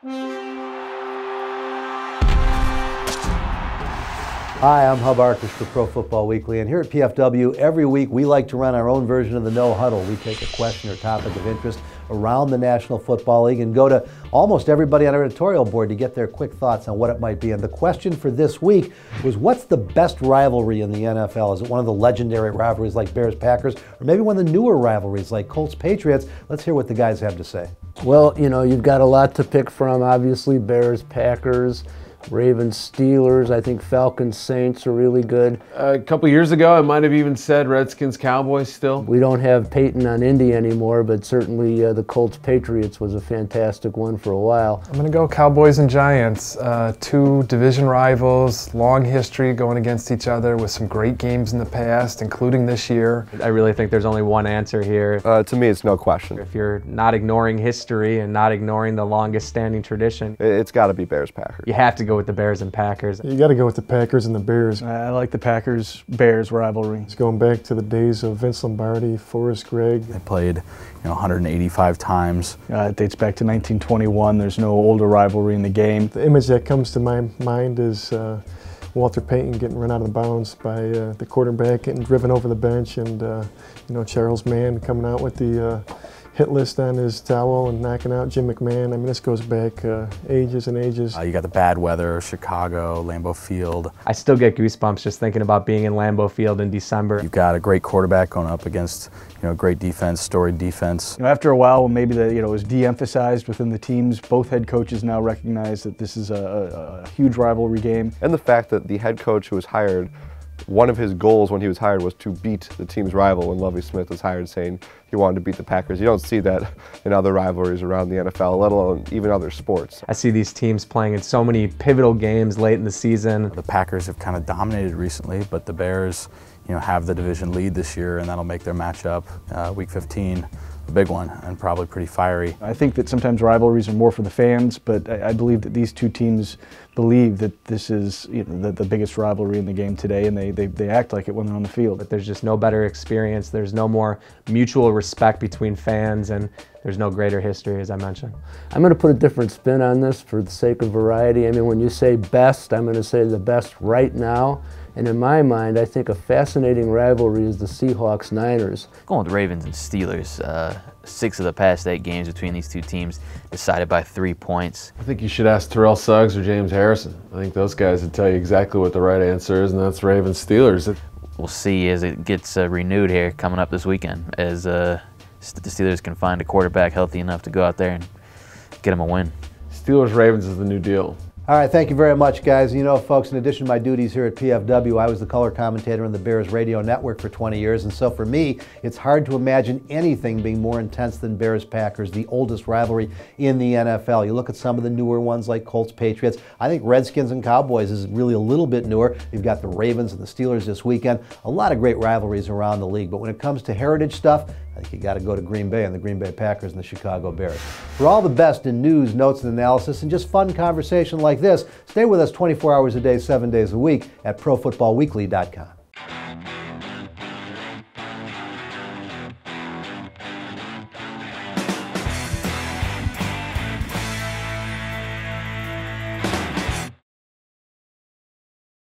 Hi, I'm Hub Arkush for Pro Football Weekly, and here at PFW, every week we like to run our own version of the No Huddle. We take a question or topic of interest around the National Football League and go to almost everybody on our editorial board to get their quick thoughts on what it might be. And the question for this week was, what's the best rivalry in the NFL? Is it one of the legendary rivalries like Bears-Packers, or maybe one of the newer rivalries like Colts-Patriots? Let's hear what the guys have to say. Well, you know, you've got a lot to pick from. Obviously, Bears-Packers, Ravens-Steelers. I think Falcons-Saints are really good. A couple years ago, I might have even said Redskins-Cowboys still. We don't have Peyton on Indy anymore, but certainly the Colts-Patriots was a fantastic one for a while. I'm going to go Cowboys and Giants. Two division rivals, long history going against each other with some great games in the past, including this year. I really think there's only one answer here. To me, it's no question. If you're not ignoring history and not ignoring the longest standing tradition, It's got to be Bears-Packers. you have to go with the Bears and Packers. You got to go with the Packers and the Bears. I like the Packers-Bears rivalry. It's going back to the days of Vince Lombardi, Forrest Gregg. They played, 185 times. It dates back to 1921. There's no older rivalry in the game. The image that comes to my mind is Walter Payton getting run out of the bounds by the quarterback, getting driven over the bench, and Charles Mann coming out with the hit list on his towel and knocking out Jim McMahon. I mean, this goes back ages and ages. You got the bad weather, Chicago, Lambeau Field. I still get goosebumps just thinking about being in Lambeau Field in December. You've got a great quarterback going up against, great defense, storied defense. After a while, when maybe it was de-emphasized within the teams, both head coaches now recognize that this is a huge rivalry game. And the fact that the head coach who was hired, one of his goals when he was hired was to beat the team's rival. When Lovie Smith was hired, saying he wanted to beat the Packers. You don't see that in other rivalries around the NFL, let alone even other sports. I see these teams playing in so many pivotal games late in the season. The Packers have kind of dominated recently, but the Bears, have the division lead this year, and that'll make their matchup Week 15 a big one and probably pretty fiery. I think that sometimes rivalries are more for the fans, but I believe that these two teams believe that this is the biggest rivalry in the game today, and they act like it when they're on the field. But there's just no better experience, there's no more mutual respect between fans, and there's no greater history, as I mentioned. I'm going to put a different spin on this for the sake of variety. I mean, when you say best, I'm going to say the best right now. And in my mind, I think a fascinating rivalry is the Seahawks-Niners. Going with Ravens and Steelers. 6 of the past 8 games between these two teams decided by 3 points. I think you should ask Terrell Suggs or James Harrison. I think those guys would tell you exactly what the right answer is, and that's Ravens-Steelers. We'll see as it gets renewed here coming up this weekend, as the Steelers can find a quarterback healthy enough to go out there and get them a win. Steelers-Ravens is the new deal. All right, thank you very much, guys. Folks, in addition to my duties here at PFW, I was the color commentator on the Bears radio network for 20 years, and so for me, it's hard to imagine anything being more intense than Bears-Packers, the oldest rivalry in the NFL. You look at some of the newer ones like Colts-Patriots. I think Redskins and Cowboys is really a little bit newer. You've got the Ravens and the Steelers this weekend. A lot of great rivalries around the league, but when it comes to heritage stuff, I think you got to go to Green Bay and the Green Bay Packers and the Chicago Bears. For all the best in news, notes, and analysis, and just fun conversation like this, stay with us 24 hours a day, 7 days a week at ProFootballWeekly.com.